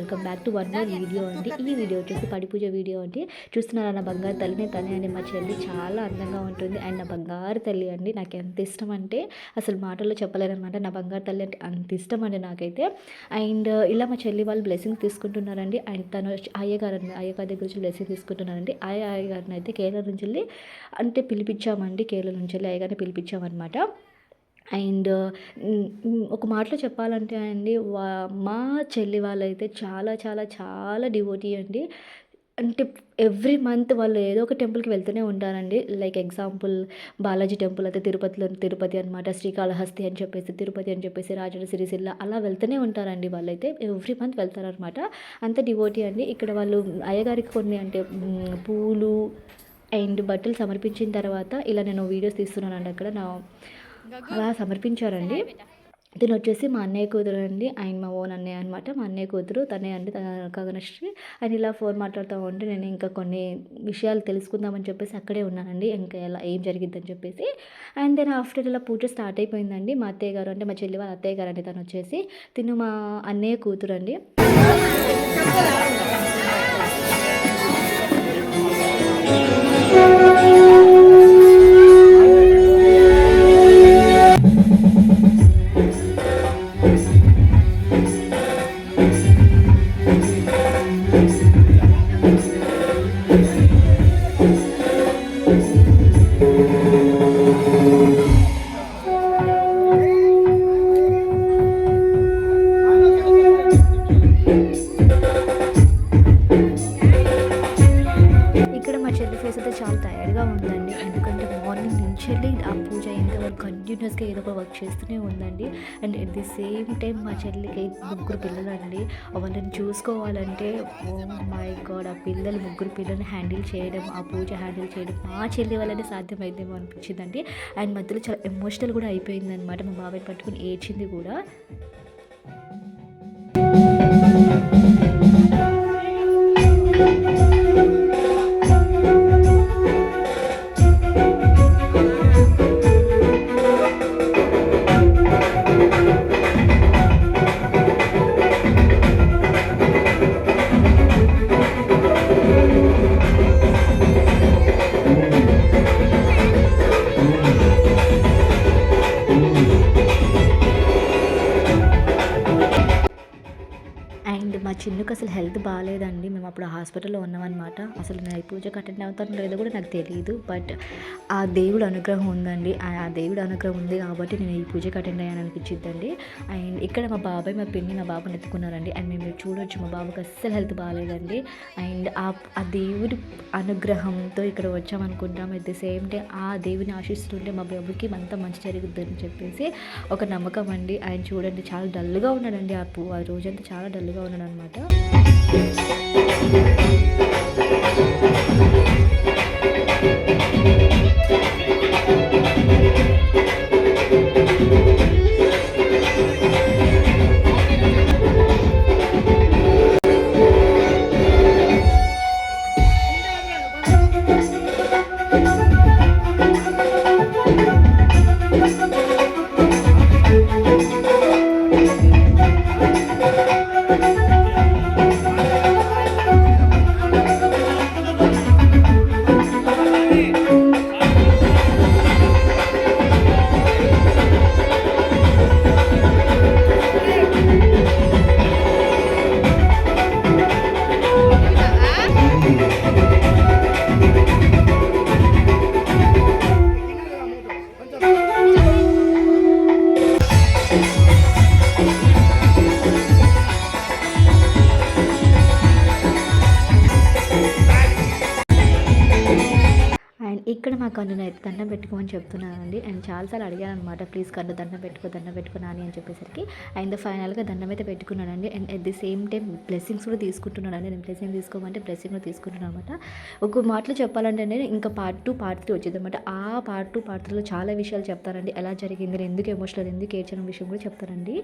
Welcome back to one more video అండి. ఈ video వచ్చేసి పడి పూజ వీడియో అండి. చూస్తున్నారా నా బంగారు తల్లిని, తనే అండి మా చెల్లి చాలా అందంగా ఉంటుంది. అండ్ నా బంగారు తల్లి అండి నాకు ఎంత ఇష్టం అంటే అసలు మాటల్లో చెప్పలేనమాట. నా బంగారు తల్లి అంటే అంత ఇష్టం అండి నాకైతే. అండ్ ఇలా మా చెల్లి వాళ్ళు బ్లెస్సింగ్ తీసుకుంటున్నారండి. అండ్ తను అయ్యగారు దగ్గర నుంచి బ్లెస్సింగ్ తీసుకుంటున్నారండి. అయ్యగారిని అయితే కేరళ నుంచి వెళ్ళి అంటే పిలిపించామండి. కేరళ నుంచి వెళ్ళి అయ్యగారిని పిలిపించామన్నమాట. అండ్ ఒక మాటలో చెప్పాలంటే అండి మా చెల్లి వాళ్ళైతే చాలా చాలా చాలా డివోటీ అండి. అంటే ఎవ్రీ మంత్ వాళ్ళు ఏదో ఒక టెంపుల్కి వెళ్తూనే ఉంటారండి. లైక్ ఎగ్జాంపుల్ బాలాజీ టెంపుల్ అయితే తిరుపతి అనమాట, శ్రీకాళహస్తి అని చెప్పేసి తిరుపతి అని చెప్పేసి రాజన్న సిరిసిల్ల అలా వెళ్తూనే ఉంటారండి. వాళ్ళైతే ఎవ్రీ మంత్ వెళ్తారనమాట. అంత డివోటీ అండి. ఇక్కడ వాళ్ళు అయ్యగారికి కొన్ని అంటే పూలు అండ్ బట్టలు సమర్పించిన తర్వాత ఇలా నేను వీడియోస్ తీస్తున్నానండి. అక్కడ అలా సమర్పించారండి. తిను వచ్చేసి మా అన్నయ్య కూతురు అండి. ఆయన మా ఓన్ అన్నయ్య అనమాట. మా అన్నయ్య కూతురు తనే అండి గగనశ్రీ. అండ్ ఇలా ఫోన్ మాట్లాడుతూ ఉంటే నేను ఇంకా కొన్ని విషయాలు తెలుసుకుందామని చెప్పేసి అక్కడే ఉన్నానండి. ఇంకా ఎలా ఏం జరిగిద్దని చెప్పేసి. అండ్ దెన్ ఆఫ్టర్ ఇలా పూజ స్టార్ట్ అయిపోయిందండి. మా అత్తయ్య గారు అంటే మా చెల్లి వాళ్ళ అత్తయ్య గారు అండి. తను వచ్చేసి తిను మా అన్నయ్య కూతురు అండి. చాలా టైర్డ్గా ఉందండి. ఎందుకంటే మార్నింగ్ నుంచి వెళ్ళి ఆ పూజ ఇంతవరకు కంటిన్యూస్గా ఏదో ఒక వర్క్ చేస్తూనే ఉందండి. And at the same time మా చెల్లికి 3 పిల్లలండి. వాళ్ళని చూసుకోవాలంటే ఓ మై గాడ్, ఆ ముగ్గురు పిల్లల్ని హ్యాండిల్ చేయడం, ఆ పూజ హ్యాండిల్ చేయడం మా చెల్లి వల్లనే సాధ్యమైందేమో అనిపించిందండి. అండ్ మధ్యలో చాలా ఎమోషనల్ కూడా అయిపోయిందనమాట. మా బాబాయ్ పట్టుకుని ఏడ్చింది కూడా. అండ్ మా చిన్నుకు అసలు హెల్త్ బాగాలేదండి. మేము అప్పుడు హాస్పిటల్లో ఉన్నామన్నమాట. అసలు నేను ఈ పూజకు అటెండ్ అవుతానో లేదో కూడా నాకు తెలియదు. బట్ ఆ దేవుడు అనుగ్రహం ఉందండి. ఆ దేవుడు అనుగ్రహం ఉంది కాబట్టి నేను ఈ పూజకు అటెండ్ అయ్యాను అనిపించిద్దండి. అండ్ ఇక్కడ మా బాబాయ్ మా పిన్ని మా బాబుని ఎత్తుకున్నారండి. అండ్ మేము చూడొచ్చు మా బాబుకి అస్సలు హెల్త్ బాగాలేదండి. అండ్ ఆ దేవుడి అనుగ్రహంతో ఇక్కడ వచ్చామనుకుంటాం. అట్ ది సేమ్ టైం ఆ దేవుని ఆశిస్తుంటే మా బాబుకి అంతా మంచి జరుగుతుందని చెప్పేసి ఒక నమ్మకం అండి. ఆయన చూడండి చాలా డల్గా ఉన్నాడండి. ఆ రోజంతా చాలా డల్గా ఉన్నాడు అనమాట. ఇక్కడ మా కన్నును అయితే దండం పెట్టుకోమని చెప్తున్నానండి. అండ్ చాలాసార్లు అడిగాను అనమాట, ప్లీజ్ కన్ను దండం పెట్టుకో నాని అని చెప్పేసరికి అండ్ ఫైనల్గా దండం అయితే పెట్టుకున్నానండి. And at the same time blessings కూడా తీసుకుంటున్నానండి. నేను బ్లెస్సింగ్ తీసుకోమంటే బ్లెస్సింగ్ కూడా తీసుకుంటున్నాను అనమాట. ఒక మాటలో చెప్పాలంటే నేను ఇంకా పార్ట్ 2 పార్ట్ 3 వచ్చేది అనమాట. ఆ పార్ట్ 2 పార్ట్ 3లో చాలా విషయాలు చెప్తానండి. ఎలా జరిగింది, ఎందుకు ఎమోషనల్, ఎందుకు ఏడ్చిన విషయం కూడా చెప్తానండి.